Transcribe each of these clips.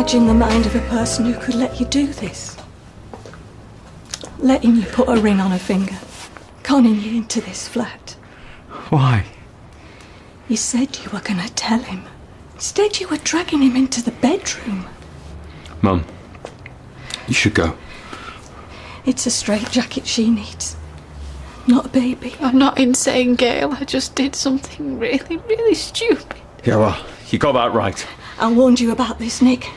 imagine the mind of a person who could let you do this. Letting you put a ring on her finger, conning you into this flat. Why? You said you were going to tell him. Instead, you were dragging him into the bedroom. Mum, you should go. It's a straitjacket she needs, not a baby. I'm not insane, Gail. I just did something really, really stupid. Yeah, well, you got that right. I warned you about this, Nick.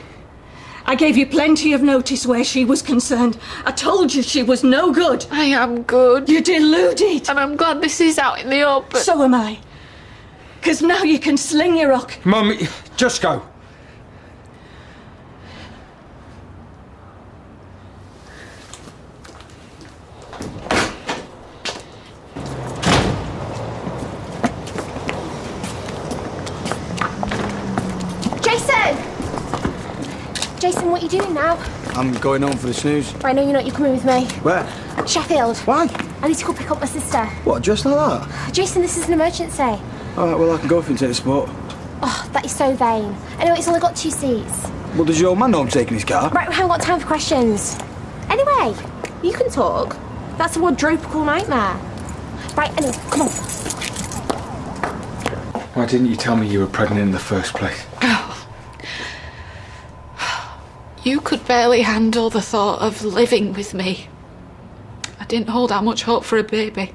I gave you plenty of notice where she was concerned. I told you she was no good. I am good. You're deluded. And I'm glad this is out in the open. So am I. Because now you can sling your rock. Mum, just go. Jason, what are you doing now? I'm going home for the snooze. I know you're not. You're coming with me. Where? Sheffield. Why? I need to go pick up my sister. What, just like that? Jason, this is an emergency. All right, well, I can go if you can take the sport. Oh, that is so vain. Anyway, it's only got 2 seats. Well, does your old man know I'm taking his car? Right, we haven't got time for questions. Anyway, you can talk. That's a quadruple nightmare. Right, anyway, come on. Why didn't you tell me you were pregnant in the first place? You could barely handle the thought of living with me. I didn't hold out much hope for a baby.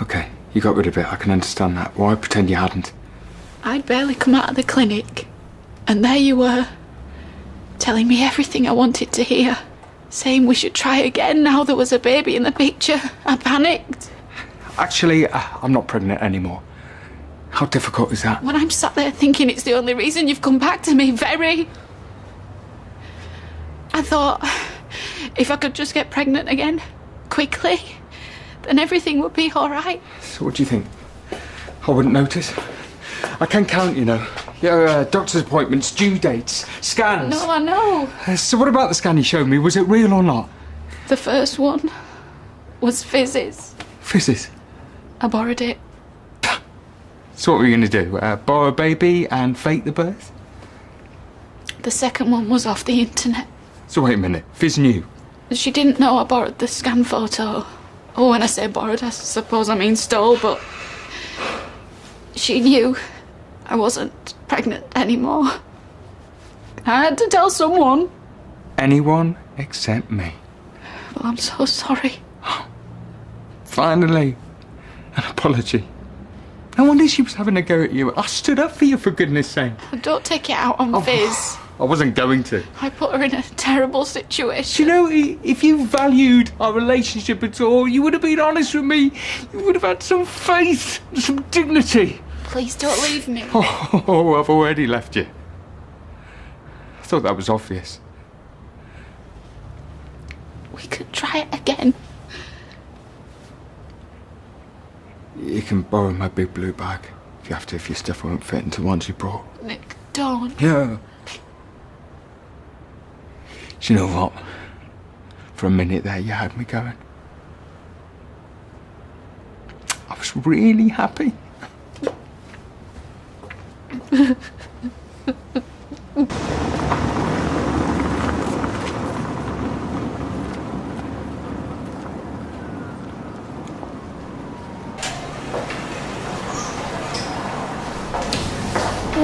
Okay, you got rid of it. I can understand that. Why pretend you hadn't? I'd barely come out of the clinic, and there you were, telling me everything I wanted to hear, saying we should try again now there was a baby in the picture. I panicked. Actually, I'm not pregnant anymore. How difficult is that? When I'm sat there thinking it's the only reason you've come back to me, very... I thought, if I could just get pregnant again, quickly, then everything would be all right. So what do you think? I wouldn't notice? I can count, you know. Yeah, doctor's appointments, due dates, scans. No, I know. So what about the scan you showed me? Was it real or not? The first one was physics. Physics? I borrowed it. So what were you going to do? Borrow a baby and fake the birth? The second one was off the internet. So wait a minute, Fizz knew? She didn't know I borrowed the scan photo. Oh, when I say borrowed, I suppose I mean stole, but... she knew I wasn't pregnant anymore. I had to tell someone. Anyone except me. Well, I'm so sorry. Finally, an apology. No wonder she was having a go at you. I stood up for you, for goodness sake. Don't take it out on Fizz. I wasn't going to. I put her in a terrible situation. Do you know, if you valued our relationship at all, you would have been honest with me. You would have had some faith, some dignity. Please don't leave me. Oh, I've already left you. I thought that was obvious. We could try it again. You can borrow my big blue bag if you have to, if your stuff won't fit into ones you brought. Nick, don't. Yeah. Do you know what? For a minute there, you had me going. I was really happy. There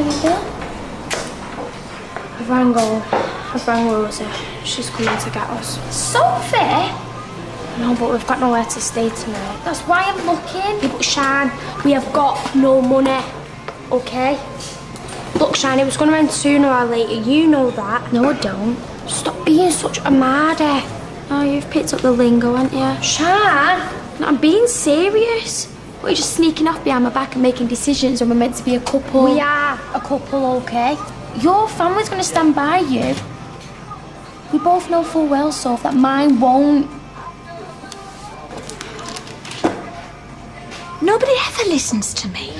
we go. I've rang Rosa. She's coming to get us. Sophie? No, but we've got nowhere to stay tonight. That's why I'm looking. Yeah, but Shan, we have got no money. Okay? Look, Shan, it was going to end sooner or later. You know that. No, I don't. Stop being such a mardy. Oh, you've picked up the lingo, haven't you? Shan! No, I'm being serious. What, are you just sneaking off behind my back and making decisions when we're meant to be a couple? We are a couple, okay? Your family's going to stand by you. We both know full well, Soph, that mine won't. Nobody ever listens to me.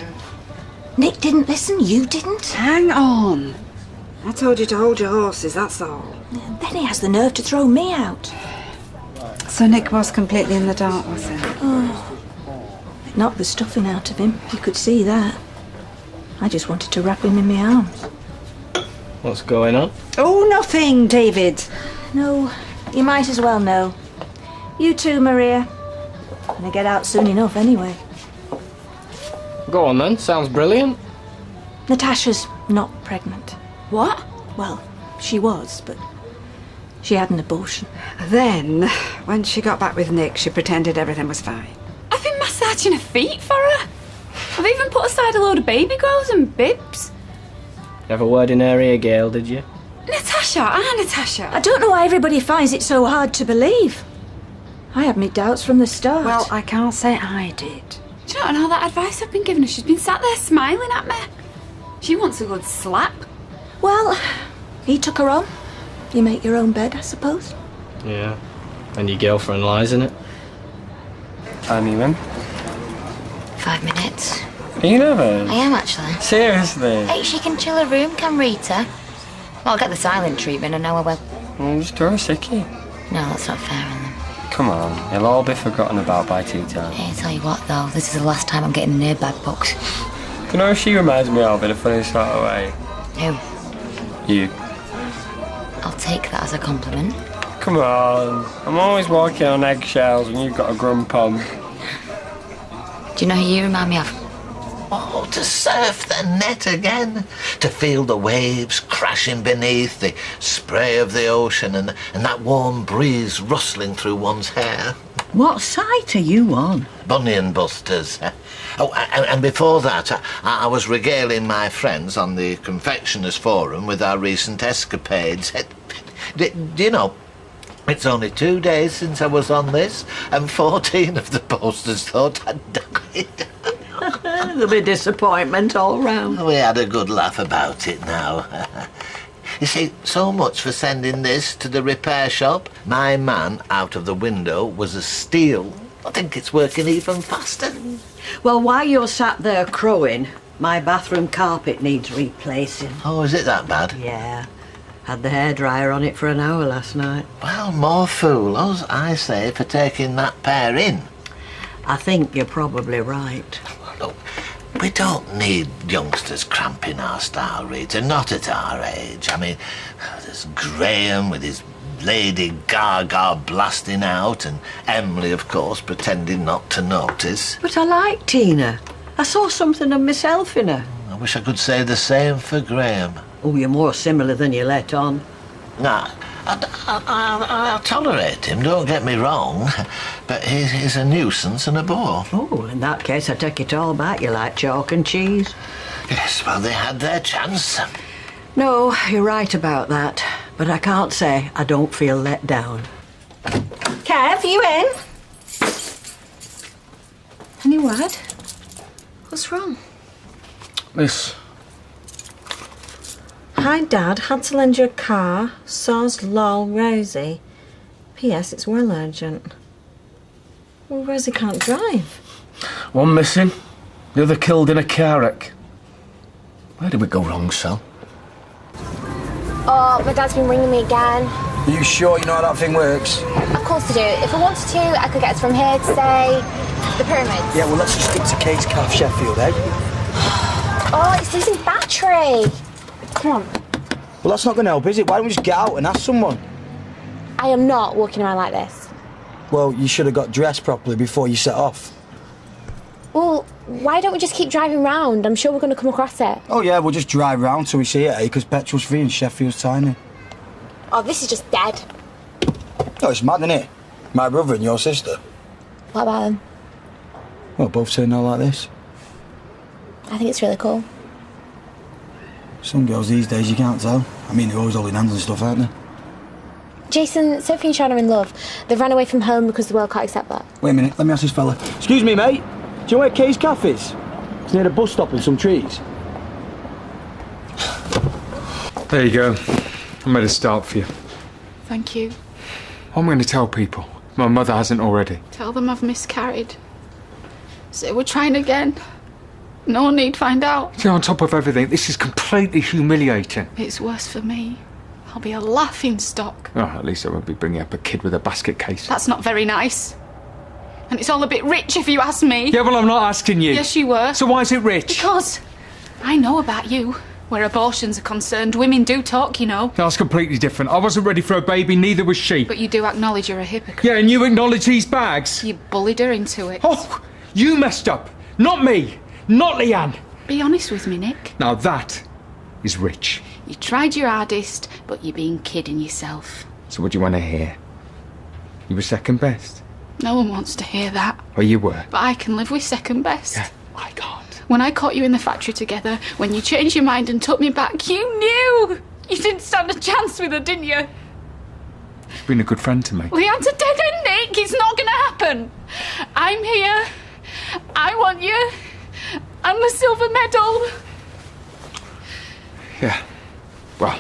Nick didn't listen, you didn't. Hang on. I told you to hold your horses, that's all. And then he has the nerve to throw me out. So Nick was completely in the dark, was he? Oh, it knocked the stuffing out of him. You could see that. I just wanted to wrap him in my arms. What's going on? Oh, nothing, David. No, you might as well know. You too, Maria. Gonna get out soon enough anyway. Go on then, sounds brilliant. Natasha's not pregnant. What? Well, she was, but she had an abortion. Then, when she got back with Nick, she pretended everything was fine. I've been massaging her feet for her. I've even put aside a load of baby girls and bibs. You have a word in her ear, Gail, did you? Natasha, Natasha. I don't know why everybody finds it so hard to believe. I had me doubts from the start. Well, I can't say I did. Do you know all that advice I've been giving her? She's been sat there smiling at me. She wants a good slap. Well, he took her on. You make your own bed, I suppose. Yeah. And your girlfriend lies in it. Honeyman. 5 minutes. Are you nervous? I am actually. Seriously? Hey, she can chill her room, can Rita? Well, I'll get the silent treatment and know I will. Well, just do a sickie. No, that's not fair on them. Come on, it'll all be forgotten about by tea time. Hey, tell you what though, this is the last time I'm getting near bad books. You know, she reminds me of in a funny sort of way. Who? You. I'll take that as a compliment. Come on, I'm always walking on eggshells when you've got a grump on. Do you know who you remind me of? Oh, to surf the net again, to feel the waves crashing beneath, the spray of the ocean and that warm breeze rustling through one's hair. What site are you on? Bunyan Busters. Oh, and before that, I was regaling my friends on the Confectioners Forum with our recent escapades. Do you know, it's only 2 days since I was on this, and 14 of the posters thought I'd died. There'll be disappointment all round. We had a good laugh about it now. You see, so much for sending this to the repair shop. My man out of the window was a steal. I think it's working even faster. Well, while you're sat there crowing, my bathroom carpet needs replacing. Oh, is it that bad? Yeah. Had the hairdryer on it for an hour last night. Well, more fool us, I say, for taking that pair in. I think you're probably right. Look, we don't need youngsters cramping our style, Rita, not at our age. I mean, there's Graham with his Lady Gaga blasting out, and Emily, of course, pretending not to notice. But I like Tina. I saw something of myself in her. I wish I could say the same for Graham. Oh, you're more similar than you let on. Nah, I tolerate him, don't get me wrong, but he's a nuisance and a bore. Oh, in that case, I take it all back. You like chalk and cheese. Yes, well, they had their chance. No, you're right about that. But I can't say I don't feel let down. Kev, you in? Any word? What's wrong? Miss. Hi, Dad. Had to lend you a car. Soz lol Rosie. P.S. It's well urgent. Well, Rosie can't drive. One missing, the other killed in a car wreck. Where did we go wrong, Sal? Oh, my dad's been ringing me again. Are you sure you know how that thing works? Of course I do. If I wanted to, I could get us from here to, say, the pyramids. Yeah, well, let's just stick to Case Calf, Sheffield, eh? Oh, it's losing battery. Come on. Well, that's not going to help, is it? Why don't we just get out and ask someone? I am not walking around like this. Well, you should have got dressed properly before you set off. Well, why don't we just keep driving round? I'm sure we're going to come across it. Oh, yeah, we'll just drive round till we see it, eh? Because petrol's free and Sheffield's tiny. Oh, this is just dead. Oh, it's mad, isn't it? My brother and your sister. What about them? Well, both turn out like this. I think it's really cool. Some girls these days, you can't tell. I mean, they're always holding hands and stuff, aren't they? Jason, Sophie and Sean are in love. They've run away from home because the world can't accept that. Wait a minute, let me ask this fella. Excuse me, mate. Do you know where Kay's Cafe is? It's near a bus stop and some trees. There you go. I made a start for you. Thank you. I'm going to tell people. My mother hasn't already. Tell them I've miscarried. Say we're trying again. No one need find out. See, on top of everything, this is completely humiliating. It's worse for me. I'll be a laughing stock. Oh, at least I won't be bringing up a kid with a basket case. That's not very nice. And it's all a bit rich if you ask me. Yeah, well, I'm not asking you. Yes, you were. So why is it rich? Because I know about you. Where abortions are concerned, women do talk, you know. That's completely different. I wasn't ready for a baby, neither was she. But you do acknowledge you're a hypocrite. Yeah, and you acknowledge these bags. You bullied her into it. Oh, you messed up. Not me. Not Leanne. Be honest with me, Nick. Now that is rich. You tried your hardest, but you're being kidding yourself. So what do you want to hear? You were second best. No one wants to hear that. Oh, you were? But I can live with second best. Yeah, I can't. When I caught you in the factory together, when you changed your mind and took me back, you knew! You didn't stand a chance with her, didn't you? You've been a good friend to me. Leanne's a dead end, Nick. It's not going to happen. I'm here. I want you. And the silver medal. Yeah. Well,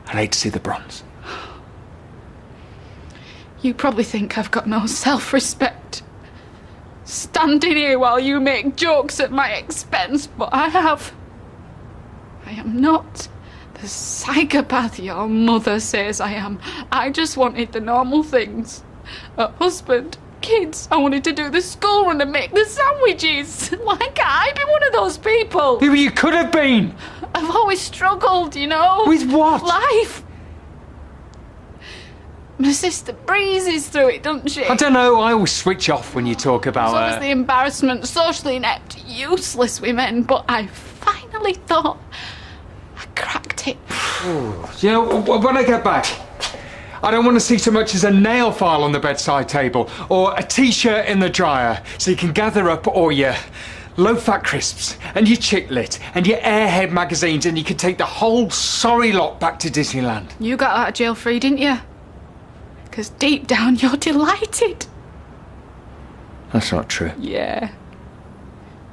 I'd hate to see the bronze. You probably think I've got no self-respect. Standing here while you make jokes at my expense, but I have. I am not the psychopath your mother says I am. I just wanted the normal things. A husband, kids. I wanted to do the school run and make the sandwiches. Why can't I be one of those people? Yeah, but you could have been. I've always struggled, you know. With what? Life. My sister breezes through it, doesn't she? I don't know, I always switch off when you talk about So was the embarrassment, socially inept, useless women, but I finally thought I cracked it. You know, when I get back, I don't want to see so much as a nail file on the bedside table or a t-shirt in the dryer, so you can gather up all your low-fat crisps and your chick lit and your Airhead magazines and you can take the whole sorry lot back to Disneyland. You got out of jail free, didn't you? Because deep down you're delighted. That's not true. Yeah,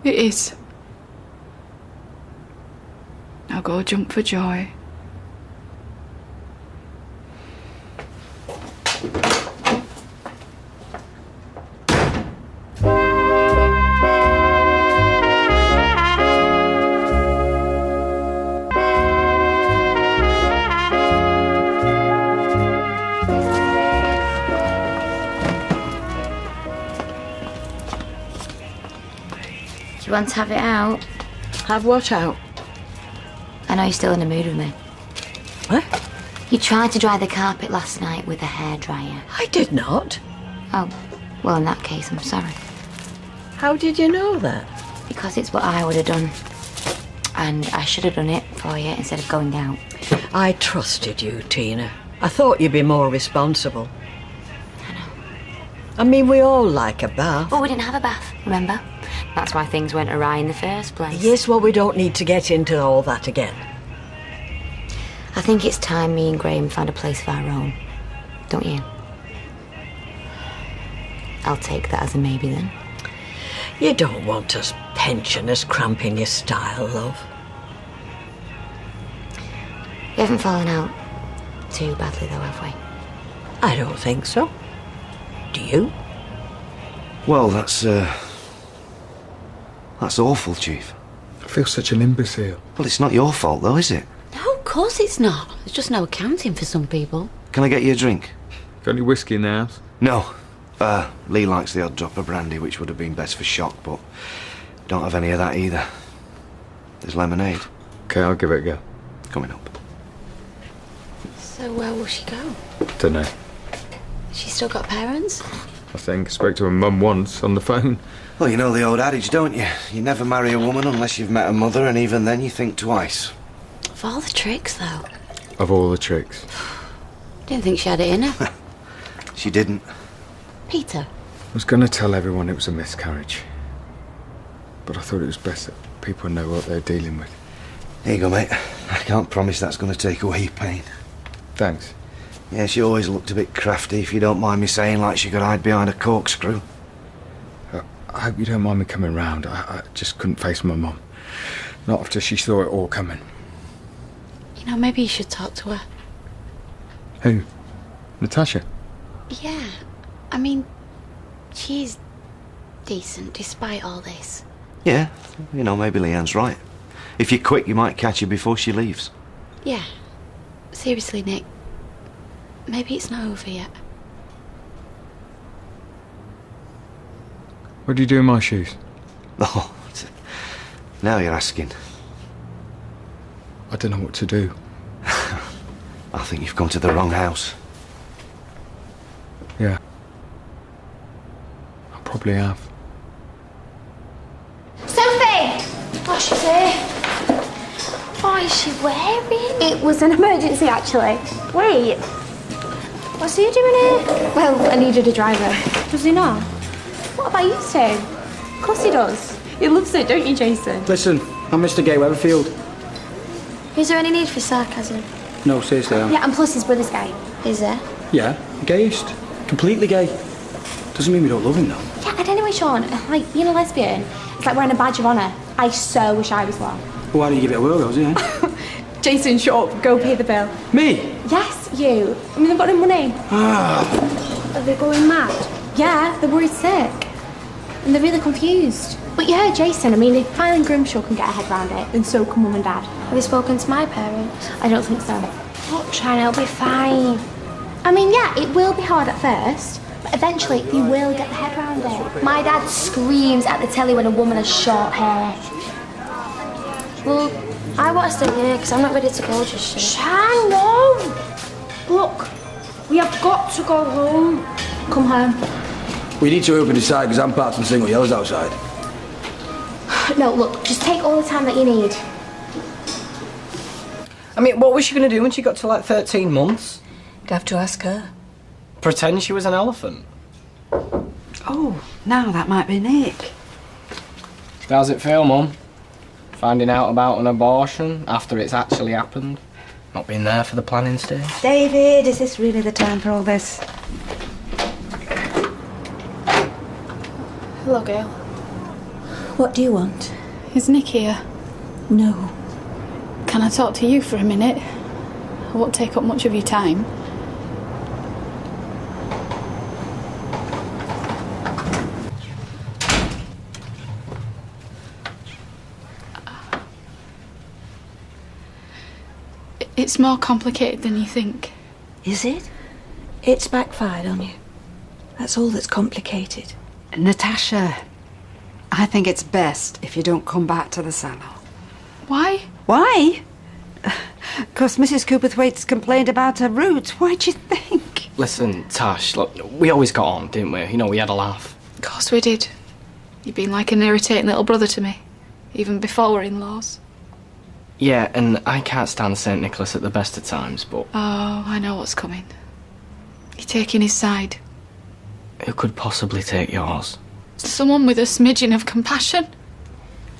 it is. Now go jump for joy. Do you want to have it out? Have what out? I know you're still in the mood with me. What? You tried to dry the carpet last night with a hairdryer. I did not. Oh, well, in that case, I'm sorry. How did you know that? Because it's what I would have done. And I should have done it for you instead of going out. I trusted you, Tina. I thought you'd be more responsible. I know. I mean, we all like a bath. Well, we didn't have a bath, remember? That's why things went awry in the first place. Yes, well, we don't need to get into all that again. I think it's time me and Graham found a place of our own. Don't you? I'll take that as a maybe then. You don't want us pensioners cramping your style, love. We haven't fallen out too badly, though, have we? I don't think so. Do you? Well, that's awful, Chief. I feel such an imbecile. Well, it's not your fault, though, is it? No, of course it's not. There's just no accounting for some people. Can I get you a drink? Got any whiskey in the house? No. Lee likes the odd drop of brandy, which would have been best for shock, but don't have any of that either. There's lemonade. Okay, I'll give it a go. Coming up. So where will she go? Dunno. She's still got parents? I think. I spoke to her mum once on the phone. Well, you know the old adage, don't you? You never marry a woman unless you've met her mother, and even then you think twice. Of all the tricks, though. Of all the tricks. Didn't think she had it in her. She didn't. Peter? I was going to tell everyone it was a miscarriage. But I thought it was best that people know what they're dealing with. Here you go, mate. I can't promise that's going to take away your pain. Thanks. Yeah, she always looked a bit crafty, if you don't mind me saying, like she could hide behind a corkscrew. I hope you don't mind me coming round. I just couldn't face my mum. Not after she saw it all coming. You know, maybe you should talk to her. Who? Natasha? Yeah. I mean, she's decent despite all this. Yeah, you know, maybe Leanne's right. If you're quick, you might catch her before she leaves. Yeah. Seriously, Nick. Maybe it's not over yet. What do you do in my shoes? Oh, now you're asking. I don't know what to do. I think you've come to the wrong house. Yeah. I probably have. Sophie! What's she say? What is she wearing? It was an emergency, actually. Wait. What's he doing here? Well, I needed a driver. Does he not? What about you two? Of course he does. He loves it, don't you, Jason? Listen, I'm Mr. Gay Weatherfield. Is there any need for sarcasm? No, seriously, Yeah, and plus his brother's gay. Is there? Yeah, gayest. Completely gay. Doesn't mean we don't love him, though. Yeah, and anyway, Sean, like, being a lesbian, it's like wearing a badge of honour. I so wish I was one. Well, why don't you give it a whirl, though, eh? Jason, shut up. Go pay the bill. Me? Yes, you. I mean, they've got no money. Ah. Are they going mad? Yeah, they're worried sick. And they're really confused. But you heard Jason. I mean, if Kyle Grimshaw can get a head round it, then so can Mum and Dad. Have they spoken to my parents? I don't think so. Look, China, it'll be fine. I mean, yeah, it will be hard at first, but eventually you will get the head round it. My dad screams at the telly when a woman has short hair. Well, I want to stay here because I'm not ready to go just yet. Shan, no! Look, we have got to go home. Come home. We need to open this side because I'm parked some single yellows outside. No, look, just take all the time that you need. I mean, what was she going to do when she got to like 13 months? You'd have to ask her. Pretend she was an elephant. Oh, now that might be Nick. How's it feel, Mum? Finding out about an abortion after it's actually happened? Not being there for the planning stage? David, is this really the time for all this? Hello, Gail. What do you want? Is Nick here? No. Can I talk to you for a minute? I won't take up much of your time. It's more complicated than you think. Is it? It's backfired on you. That's all that's complicated. Natasha, I think it's best if you don't come back to the salon. Why? Why? Because Mrs. Cooperthwaite's complained about her roots. Why do you think? Listen, Tash, look, we always got on, didn't we? You know, we had a laugh. Of course we did. You've been like an irritating little brother to me, even before we're in-laws. Yeah, and I can't stand St. Nicholas at the best of times, but... Oh, I know what's coming. You're taking his side. Who could possibly take yours? Someone with a smidgen of compassion.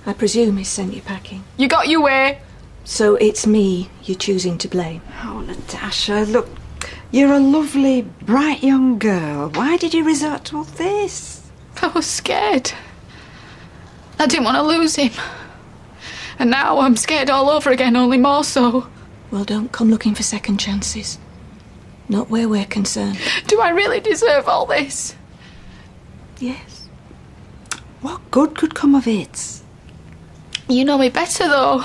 I presume he's sent you packing. You got your way. So it's me you're choosing to blame. Oh, Natasha, look, you're a lovely, bright young girl. Why did you resort to all this? I was scared. I didn't want to lose him. And now I'm scared all over again, only more so. Well, don't come looking for second chances. Not where we're concerned. Do I really deserve all this? Yes. What good could come of it? You know me better, though.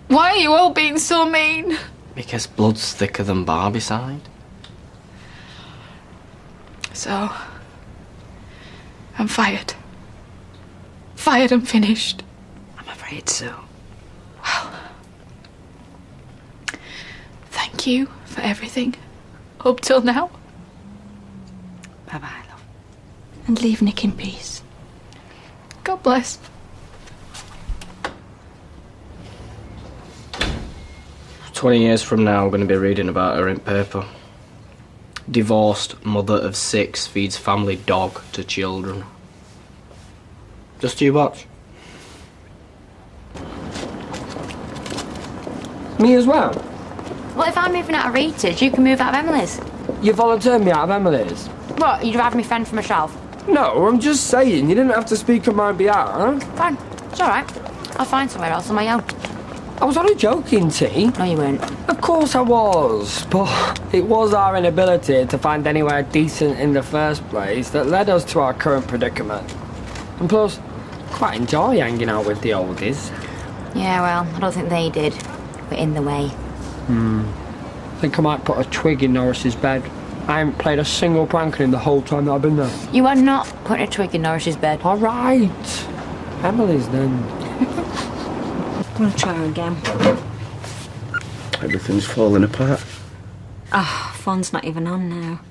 Why are you all being so mean? Because blood's thicker than Barbicide. So, I'm fired. Fired and finished. I'm afraid so. Well, thank you for everything. Up till now. Bye-bye, love. And leave Nick in peace. God bless. "20 years from now, I'm going to be reading about her in paper. Divorced mother of 6 feeds family dog to children." Just you watch. Me as well? What if I'm moving out of Rita's? You can move out of Emily's. You volunteered me out of Emily's? What, you'd rather me fend for myself? No, I'm just saying, you didn't have to speak on my behalf. Fine, it's alright. I'll find somewhere else on my own. I was only joking, T. No, you weren't. Of course I was, but it was our inability to find anywhere decent in the first place that led us to our current predicament. And plus, quite enjoy hanging out with the oldies. Yeah, well, I don't think they did. We're in the way. I think I might put a twig in Norris's bed. I haven't played a single prank on him the whole time that I've been there. You are not putting a twig in Norris's bed. All right. Emily's then. I'm gonna try again. Everything's falling apart. Ah, phone's not even on now.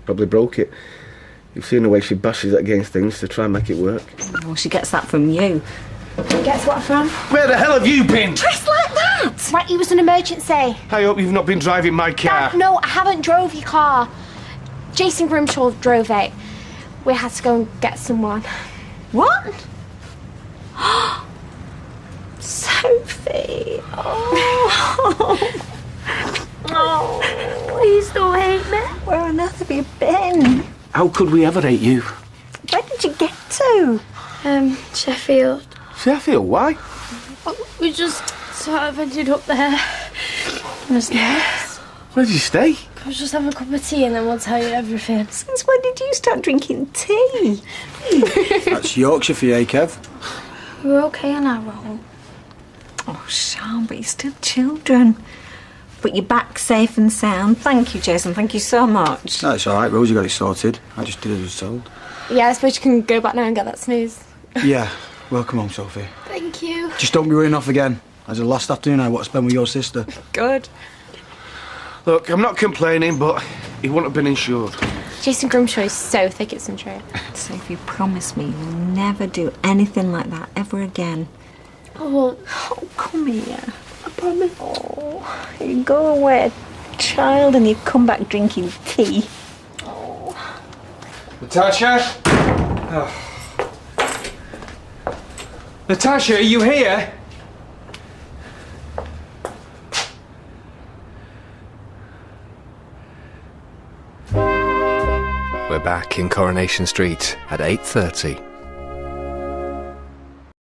Probably broke it. You've seen the way she bashes against things to try and make it work. Well, she gets that from you. Gets what from? Where the hell have you been? Dressed like that! Right, it was an emergency. I hope you've not been driving my car. Dad, no, I haven't drove your car. Jason Grimshaw drove it. We had to go and get someone. What? Sophie. Oh. Oh, please don't hate me. Where on earth have you been? How could we ever hate you? Where did you get to? Sheffield. Sheffield, why? We just sort of ended up there. It was nice. Where did you stay? I was just having a cup of tea and then we'll tell you everything. Since when did you start drinking tea? That's Yorkshire for you, eh, Kev? We're okay on our own. Oh, Sean, but you're still children. But you're back safe and sound. Thank you, Jason. Thank you so much. No, it's all right. Rosie got it sorted. I just did as I was told. Yeah, I suppose you can go back now and get that snooze. Yeah. Welcome home, Sophie. Thank you. Just don't be running off again. As the last afternoon I want to spend with your sister. Good. Look, I'm not complaining, but he wouldn't have been insured. Jason Grimshaw is so thick it's untrue. Sophie, promise me you'll never do anything like that ever again. Oh, come here. I promise. Oh, you go away, child, and you come back drinking tea. Oh. Natasha? Oh. Natasha, are you here? We're back in Coronation Street at 8:30.